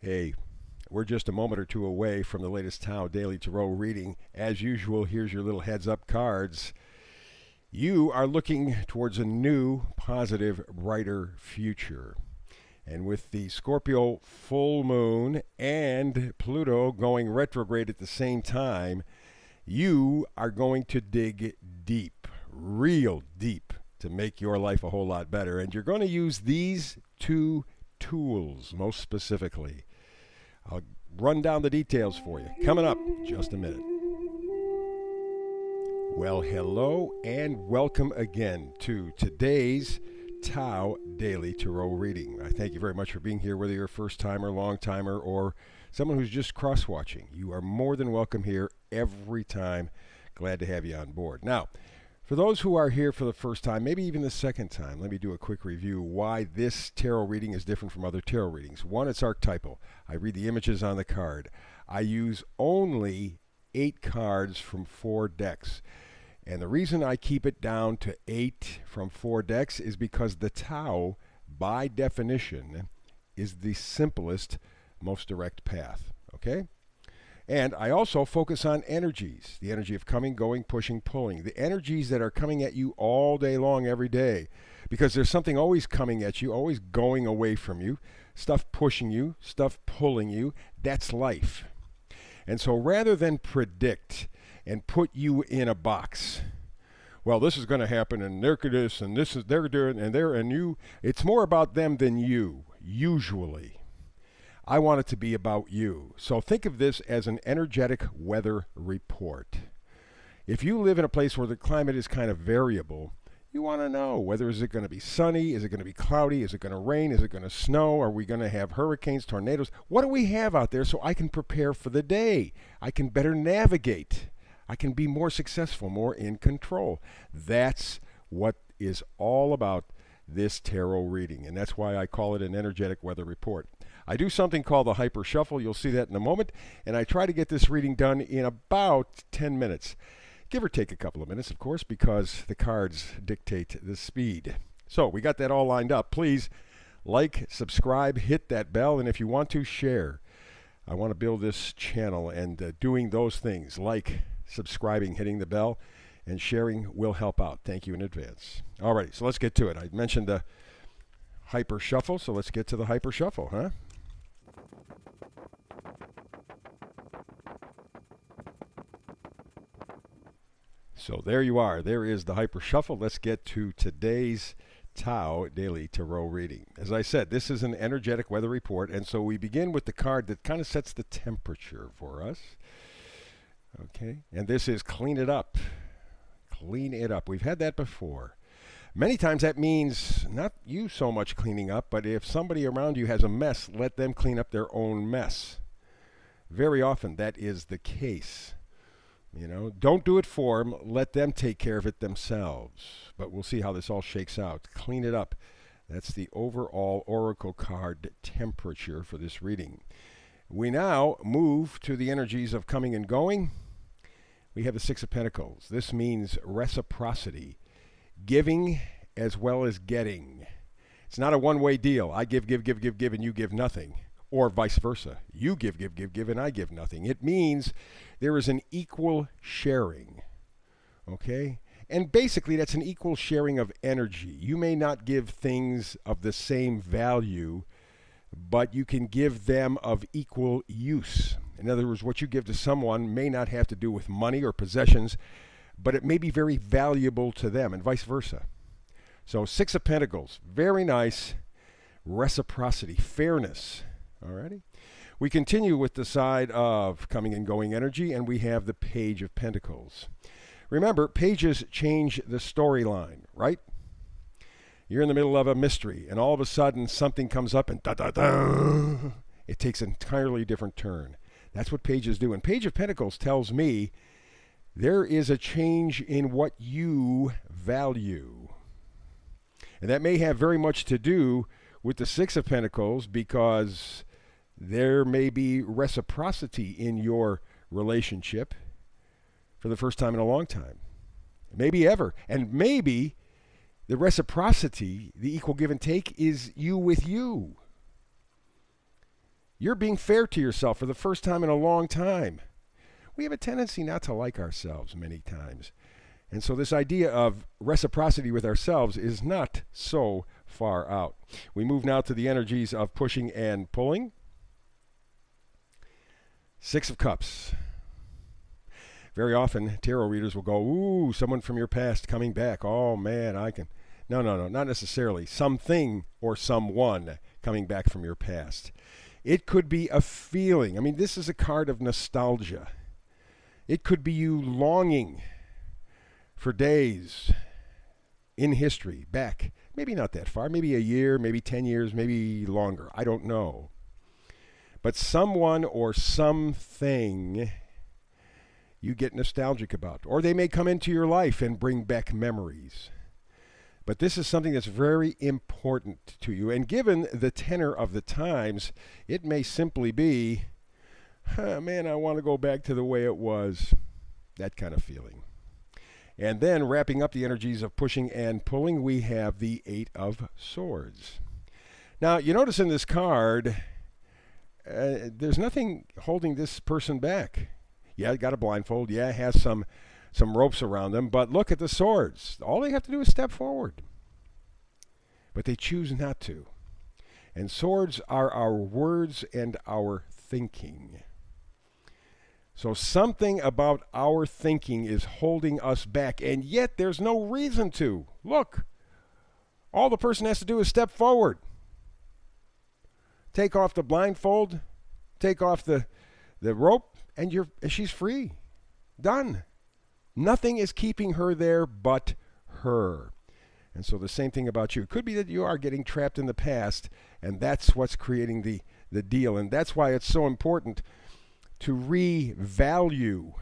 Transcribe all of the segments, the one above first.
Hey, we're just a moment or two away from the latest Tao Daily Tarot reading. As usual, here's your little heads up cards. You are looking towards a new, positive, brighter future. And with the Scorpio full moon and Pluto going retrograde at the same time, you are going to dig deep, real deep, to make your life a whole lot better. And you're going to use these two tools most specifically. I'll run down the details for you. Coming up in just a minute. Well, hello and welcome again to today's Tao Daily Tarot reading. I thank you very much for being here, whether you're a first timer, long timer, or someone who's just cross watching. You are more than welcome here every time. Glad to have you on board. Now, for those who are here for the first time, maybe even the second time, let me do a quick review why this tarot reading is different from other tarot readings. One, it's archetypal. I read the images on the card. I use only 8 cards from 4 decks. And the reason I keep it down to 8 from 4 decks is because the Tao, by definition, is the simplest, most direct path. Okay? And I also focus on energies, the energy of coming, going, pushing, pulling, the energies that are coming at you all day long, every day, because there's something always coming at you, always going away from you, stuff pushing you, stuff pulling you. That's life. And so rather than predict and put you in a box, well, this is going to happen, and they're this, and this is they're doing, and they're and you. It's more about them than you, usually. I want it to be about you. So think of this as an energetic weather report. If you live in a place where the climate is kind of variable, you want to know whether is it going to be sunny, is it going to be cloudy, is it going to rain, is it going to snow, are we going to have hurricanes, tornadoes? What do we have out there so I can prepare for the day? I can better navigate. I can be more successful, more in control. That's what is all about this tarot reading, and that's why I call it an energetic weather report. I do something called the hyper shuffle. You'll see that in a moment, and I try to get this reading done in about 10 minutes. Give or take a couple of minutes, of course, because the cards dictate the speed. So we got that all lined up. Please like, subscribe, hit that bell, and if you want to, share. I want to build this channel, and doing those things like subscribing, hitting the bell, and sharing will help out. Thank you in advance. All right, so let's get to it. I mentioned the hyper shuffle, so let's get to the hyper shuffle, huh? So there you are. There is the hyper shuffle. Let's get to today's Tao Daily Tarot reading. As I said, this is an energetic weather report, and so we begin with the card that kind of sets the temperature for us. Okay, and this is clean it up. Clean it up. We've had that before. Many times that means not you so much cleaning up, but if somebody around you has a mess, let them clean up their own mess. Very often that is the case. You know, don't do it for them. Let them take care of it themselves. But we'll see how this all shakes out. Clean it up. That's the overall oracle card temperature for this reading. We now move to the energies of coming and going. We have the Six of Pentacles. This means reciprocity, giving as well as getting. It's not a one-way deal. I give, and you give nothing. Or vice versa. You give, and I give nothing. It means there is an equal sharing. Okay? And basically, that's an equal sharing of energy. You may not give things of the same value, but you can give them of equal use. In other words, what you give to someone may not have to do with money or possessions, but it may be very valuable to them, and vice versa. So, Six of Pentacles, very nice. Reciprocity, fairness. Alrighty. We continue with the side of coming and going energy, and we have the Page of Pentacles. Remember, pages change the storyline, right? You're in the middle of a mystery, and all of a sudden something comes up, and da-da-da, it takes an entirely different turn. That's what pages do. And Page of Pentacles tells me there is a change in what you value. And that may have very much to do with the Six of Pentacles, because there may be reciprocity in your relationship for the first time in a long time. Maybe ever. And maybe the reciprocity, the equal give and take, is you with you. You're being fair to yourself for the first time in a long time. We have a tendency not to like ourselves many times. And so this idea of reciprocity with ourselves is not so far out. We move now to the energies of pushing and pulling. Six of Cups. Very often, tarot readers will go, ooh, someone from your past coming back. Oh, man, I can... No, not necessarily. Something or someone coming back from your past. It could be a feeling. I mean, this is a card of nostalgia. It could be you longing for days in history, back, maybe not that far, maybe a year, maybe 10 years, maybe longer. I don't know. But someone or something you get nostalgic about. Or they may come into your life and bring back memories. But this is something that's very important to you. And given the tenor of the times, it may simply be, man, I want to go back to the way it was. That kind of feeling. And then wrapping up the energies of pushing and pulling, we have the Eight of Swords. Now, you notice in this card, there's nothing holding this person back. Yeah, got a blindfold. Yeah, has some ropes around them. But look at the swords. All they have to do is step forward. But they choose not to. And swords are our words and our thinking. So something about our thinking is holding us back, and yet there's no reason to. Look, all the person has to do is step forward. Take off the blindfold, take off the rope, and she's free. Done. Nothing is keeping her there but her. And so the same thing about you. It could be that you are getting trapped in the past, and that's what's creating the deal. And that's why it's so important to revalue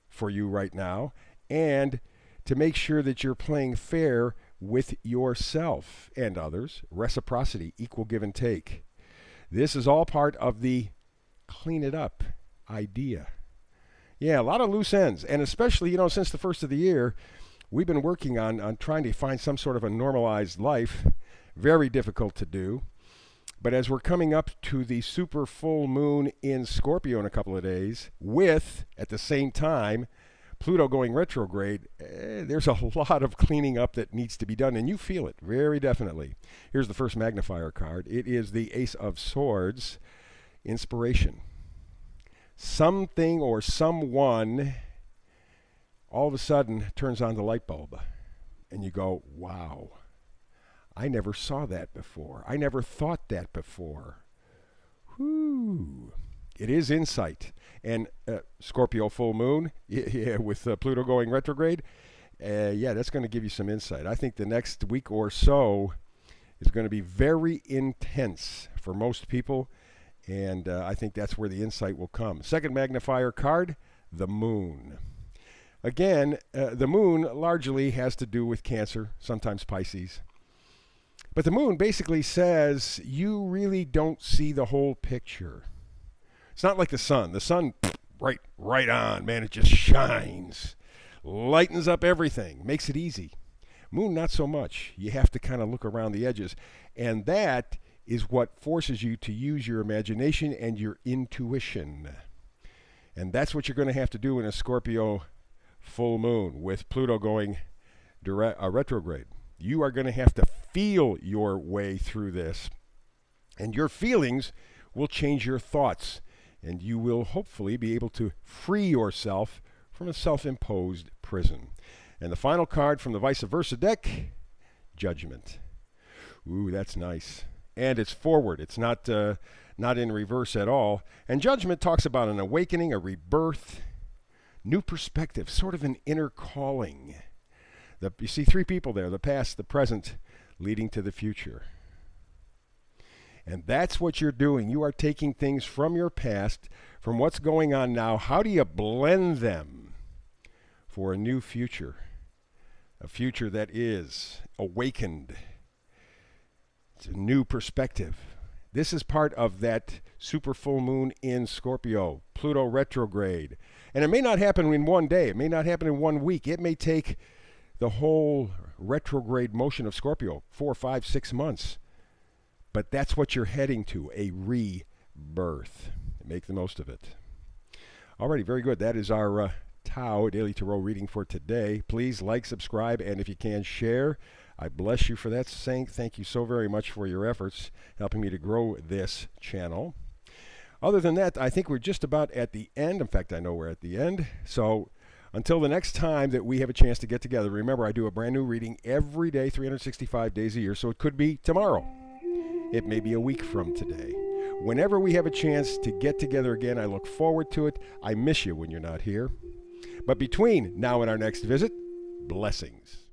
for you right now and to make sure that you're playing fair with yourself and others. Reciprocity, equal give and take. This is all part of the clean it up idea. Yeah, a lot of loose ends. And especially, since the first of the year, we've been working on trying to find some sort of a normalized life. Very difficult to do. But as we're coming up to the super full moon in Scorpio in a couple of days, with, at the same time, Pluto going retrograde, there's a lot of cleaning up that needs to be done, and you feel it very definitely. Here's the first magnifier card. It is the Ace of Swords, inspiration. Something or someone all of a sudden turns on the light bulb, and you go, wow. I never saw that before. I never thought that before. Whew. It is insight. And Scorpio full moon, with Pluto going retrograde, that's going to give you some insight. I think the next week or so is going to be very intense for most people, and I think that's where the insight will come. Second magnifier card, the moon. Again, the moon largely has to do with Cancer, sometimes Pisces. But the moon basically says you really don't see the whole picture. It's not like the sun. The sun, right on, man, it just shines. Lightens up everything, makes it easy. Moon, not so much. You have to kind of look around the edges. And that is what forces you to use your imagination and your intuition. And that's what you're going to have to do in a Scorpio full moon with Pluto going retrograde. You are going to have to feel your way through this. And your feelings will change your thoughts. And you will hopefully be able to free yourself from a self-imposed prison. And the final card from the vice versa deck, Judgment. Ooh, that's nice. And it's forward. It's not in reverse at all. And Judgment talks about an awakening, a rebirth, new perspective, sort of an inner calling. You see three people there, the past, the present, leading to the future. And that's what you're doing. You are taking things from your past, from what's going on now. How do you blend them for a new future? A future that is awakened. It's a new perspective. This is part of that super full moon in Scorpio, Pluto retrograde. And it may not happen in one day. It may not happen in 1 week. It may take the whole retrograde motion of Scorpio, 4, 5, 6 months. But that's what you're heading to, a rebirth. Make the most of it. Alrighty, very good. That is our Tao Daily Tarot reading for today. Please like, subscribe, and if you can, share. I bless you for that. Saying thank you so very much for your efforts helping me to grow this channel. Other than that, I think we're just about at the end. In fact, I know we're at the end. So until the next time that we have a chance to get together, remember I do a brand new reading every day, 365 days a year. So it could be tomorrow. It may be a week from today. Whenever we have a chance to get together again, I look forward to it. I miss you when you're not here. But between now and our next visit, blessings.